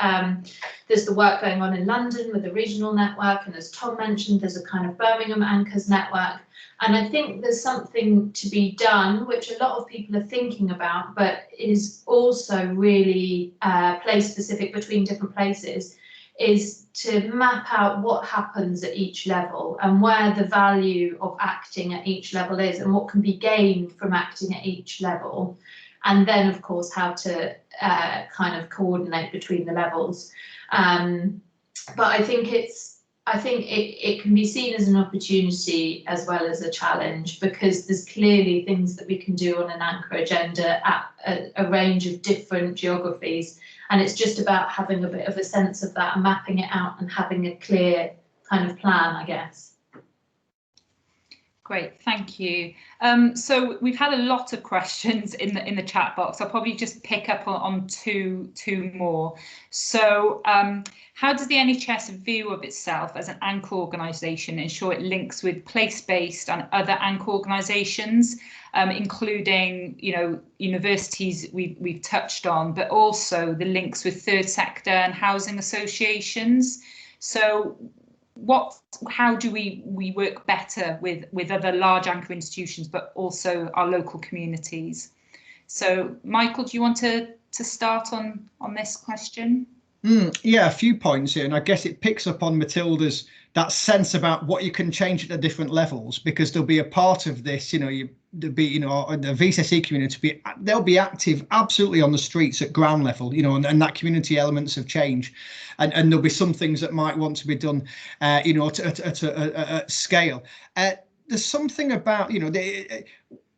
there's the work going on in London with the regional network. And as Tom mentioned, there's a kind of Birmingham Anchors network. And I think there's something to be done, which a lot of people are thinking about, but is also really place specific between different places, is to map out what happens at each level and where the value of acting at each level is and what can be gained from acting at each level. And then, of course, how to kind of coordinate between the levels. But I think it can be seen as an opportunity as well as a challenge, because there's clearly things that we can do on an anchor agenda at a range of different geographies. And it's just about having a bit of a sense of that and mapping it out and having a clear kind of plan, I guess. Great, thank you. So we've had a lot of questions in the chat box. I'll probably just pick up on two more. So how does the NHS view of itself as an anchor organisation ensure it links with place-based and other anchor organisations, including, universities we've touched on, but also the links with third sector and housing associations? So how do we work better with other large anchor institutions, but also our local communities? So, Michael, do you want to start on this question? Yeah, a few points here, and I guess it picks up on Matilda's that sense about what you can change at the different levels, because there'll be a part of this, there'll be, the VCSE community, they'll be active absolutely on the streets at ground level, and that community elements of change, and there'll be some things that might want to be done, at scale. There's something about,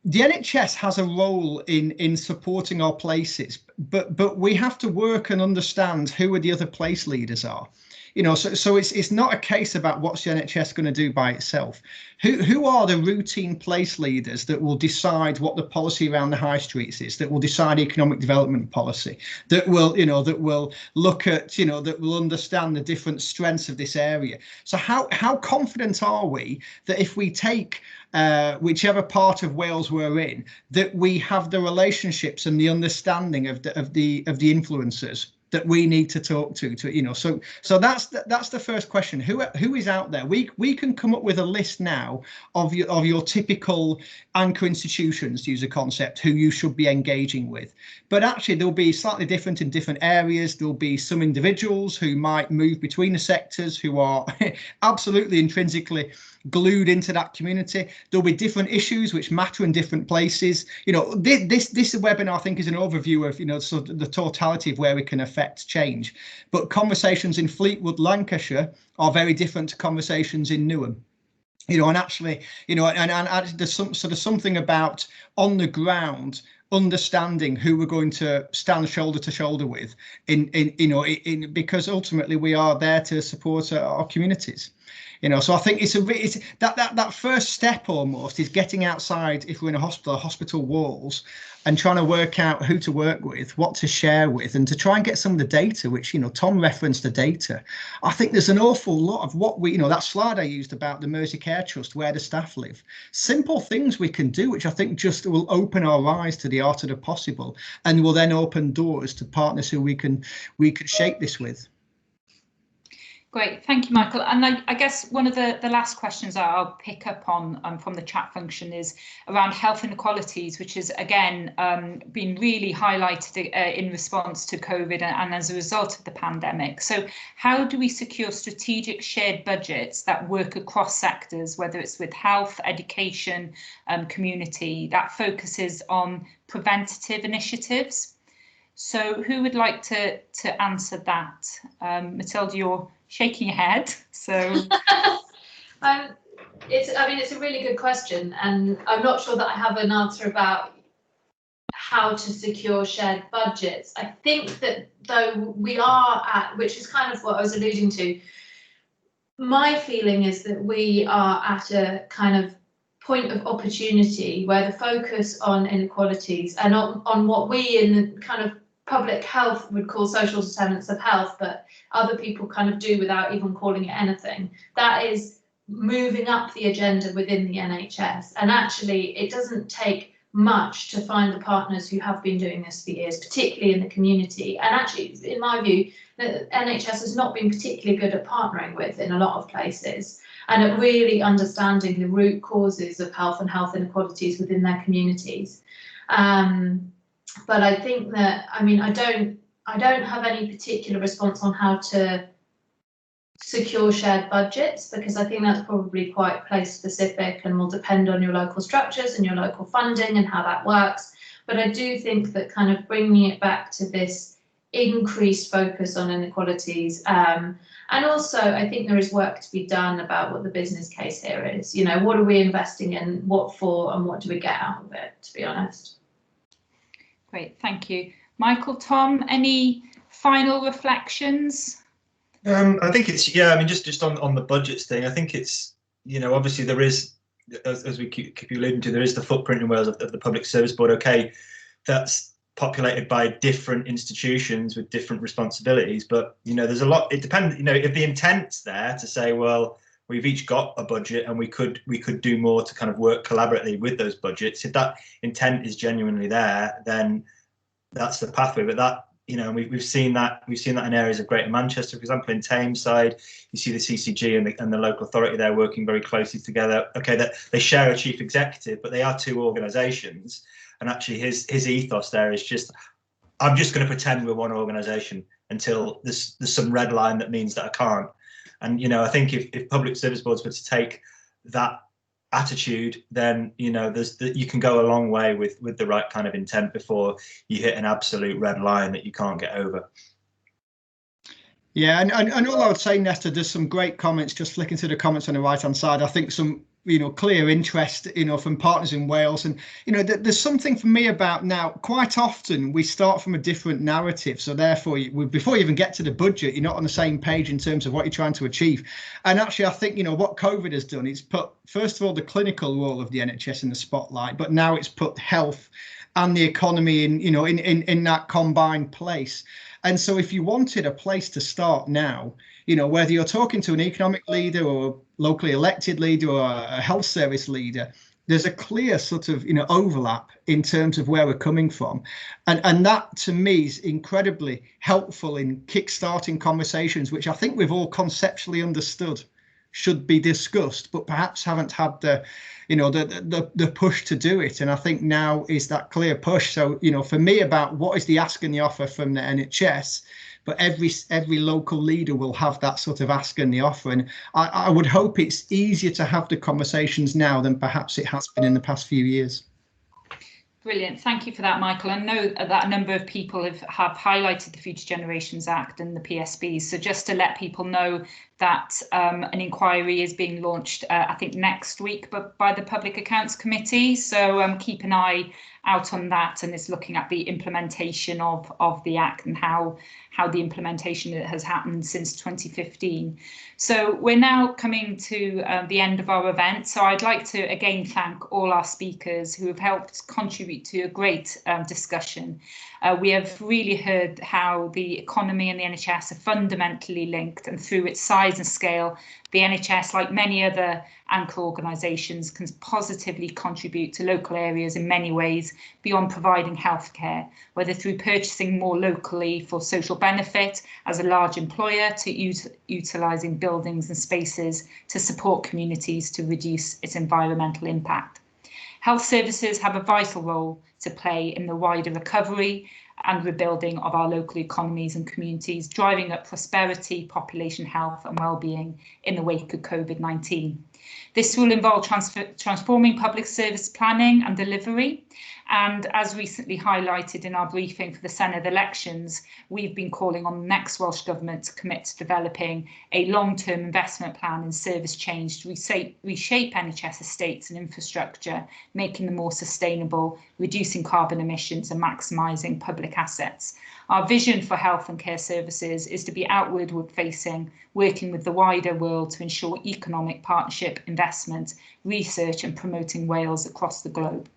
the NHS has a role in supporting our places, but we have to work and understand who the other place leaders are. So it's not a case about what's the NHS going to do by itself. Who are the routine place leaders that will decide what the policy around the high streets is, that will decide economic development policy, that will look at, that will understand the different strengths of this area. So how confident are we that if we take whichever part of Wales we're in, that we have the relationships and the understanding of the influencers that we need to talk to, so that's the first question. Who is out there? We can come up with a list now of your typical anchor institutions, to use a concept, who you should be engaging with, but actually they'll be slightly different in different areas. There'll be some individuals who might move between the sectors who are absolutely intrinsically glued into that community. There'll be different issues which matter in different places. This webinar, I think, is an overview of sort of the totality of where we can affect change. But conversations in Fleetwood, Lancashire, are very different to conversations in Newham. And actually, and there's something about on the ground understanding who we're going to stand shoulder to shoulder with because ultimately we are there to support our communities. So I think it's that first step almost is getting outside, if we're in a hospital walls, and trying to work out who to work with, what to share with, and to try and get some of the data, which, Tom referenced the data. I think there's an awful lot of what we, that slide I used about the Mersey Care Trust, where the staff live, simple things we can do, which I think just will open our eyes to the art of the possible, and will then open doors to partners who we can shape this with. Great, thank you, Michael. And I guess one of the last questions I'll pick up on from the chat function is around health inequalities, which has again been really highlighted in response to COVID and as a result of the pandemic. So how do we secure strategic shared budgets that work across sectors, whether it's with health, education, community, that focuses on preventative initiatives? So who would like to answer that? Matilda, you're shaking your head, so it's a really good question, and I'm not sure that I have an answer about how to secure shared budgets. I think that though we are at, which is kind of what I was alluding to, my feeling is that we are at a kind of point of opportunity where the focus on inequalities and on what we in the kind of public health would call social determinants of health, but other people kind of do without even calling it anything. That is moving up the agenda within the NHS. And actually, it doesn't take much to find the partners who have been doing this for years, particularly in the community. And actually, in my view, the NHS has not been particularly good at partnering with in a lot of places, and at really understanding the root causes of health and health inequalities within their communities. But I think that, I don't have any particular response on how to secure shared budgets, because I think that's probably quite place specific and will depend on your local structures and your local funding and how that works. But I do think that kind of bringing it back to this increased focus on inequalities, and also I think there is work to be done about what the business case here is. What are we investing in, what for, and what do we get out of it, to be honest. Great, thank you. Michael, Tom, any final reflections? I think it's, just on the budgets thing, I think it's, obviously there is, as we keep alluding to, there is the footprint in Wales of the Public Service Board. Okay, that's populated by different institutions with different responsibilities, but, there's a lot, it depends, if the intent's there to say, well, we've each got a budget and we could do more to kind of work collaboratively with those budgets. If that intent is genuinely there, then that's the pathway. But that, we've seen that in areas of Greater Manchester, for example, in Tameside, you see the CCG and the local authority there working very closely together. Okay, that they share a chief executive, but they are two organisations. And actually, his ethos there is just, I'm just going to pretend we're one organisation until there's some red line that means that I can't. And, I think if public service boards were to take that attitude, then, you can go a long way with the right kind of intent before you hit an absolute red line that you can't get over. Yeah, and all I would say, Nesta, there's some great comments, just flicking through the comments on the right-hand side. I think some, clear interest, from partners in Wales. And, there's something for me about now, quite often we start from a different narrative. So therefore, before you even get to the budget, you're not on the same page in terms of what you're trying to achieve. And actually, I think, what COVID has done is put, first of all, the clinical role of the NHS in the spotlight, but now it's put health and the economy in that combined place. And so if you wanted a place to start now, whether you're talking to an economic leader or a locally elected leader or a health service leader, there's a clear sort of, overlap in terms of where we're coming from. And that to me is incredibly helpful in kickstarting conversations, which I think we've all conceptually understood should be discussed, but perhaps haven't had the push to do it. And I think now is that clear push. So, for me, about what is the ask and the offer from the NHS, but every local leader will have that sort of ask and the offer. And I would hope it's easier to have the conversations now than perhaps it has been in the past few years. Brilliant. Thank you for that, Michael. I know that a number of people have highlighted the Future Generations Act and the PSBs. So just to let people know that an inquiry is being launched, I think next week, but by the Public Accounts Committee. So keep an eye out on that, and it's looking at the implementation of the Act and how the implementation has happened since 2015. So we're now coming to the end of our event. So I'd like to again thank all our speakers who have helped contribute to a great discussion. We have really heard how the economy and the NHS are fundamentally linked, and through its size and scale, the NHS, like many other anchor organisations, can positively contribute to local areas in many ways beyond providing healthcare, whether through purchasing more locally for social benefit as a large employer, to utilising buildings and spaces to support communities to reduce its environmental impact. Health services have a vital role to play in the wider recovery and rebuilding of our local economies and communities, driving up prosperity, population health and well-being in the wake of COVID-19. This will involve transforming public service planning and delivery. And as recently highlighted in our briefing for the Senedd elections, we've been calling on the next Welsh Government to commit to developing a long-term investment plan in service change to reshape NHS estates and infrastructure, making them more sustainable, reducing carbon emissions and maximising public assets. Our vision for health and care services is to be outward facing, working with the wider world to ensure economic partnership, investment, research and promoting Wales across the globe.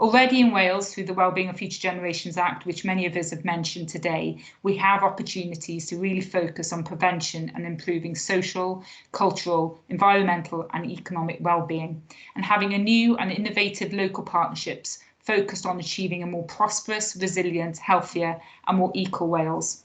Already in Wales, through the Wellbeing of Future Generations Act, which many of us have mentioned today, we have opportunities to really focus on prevention and improving social, cultural, environmental and economic well-being, and having a new and innovative local partnerships focused on achieving a more prosperous, resilient, healthier and more equal Wales.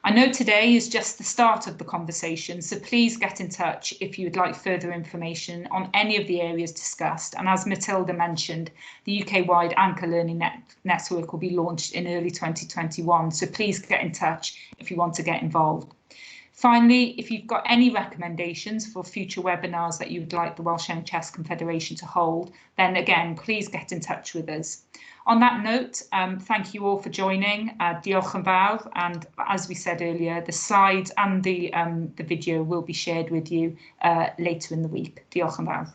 I know today is just the start of the conversation, so please get in touch if you would like further information on any of the areas discussed. And as Matilda mentioned, the UK-wide Anchor Learning Network will be launched in early 2021, so please get in touch if you want to get involved. Finally, if you've got any recommendations for future webinars that you would like the Welsh NHS Confederation to hold, then again, please get in touch with us. On that note, thank you all for joining. Diolch yn fawr, and as we said earlier, the slides and the video will be shared with you later in the week. Diolch yn fawr.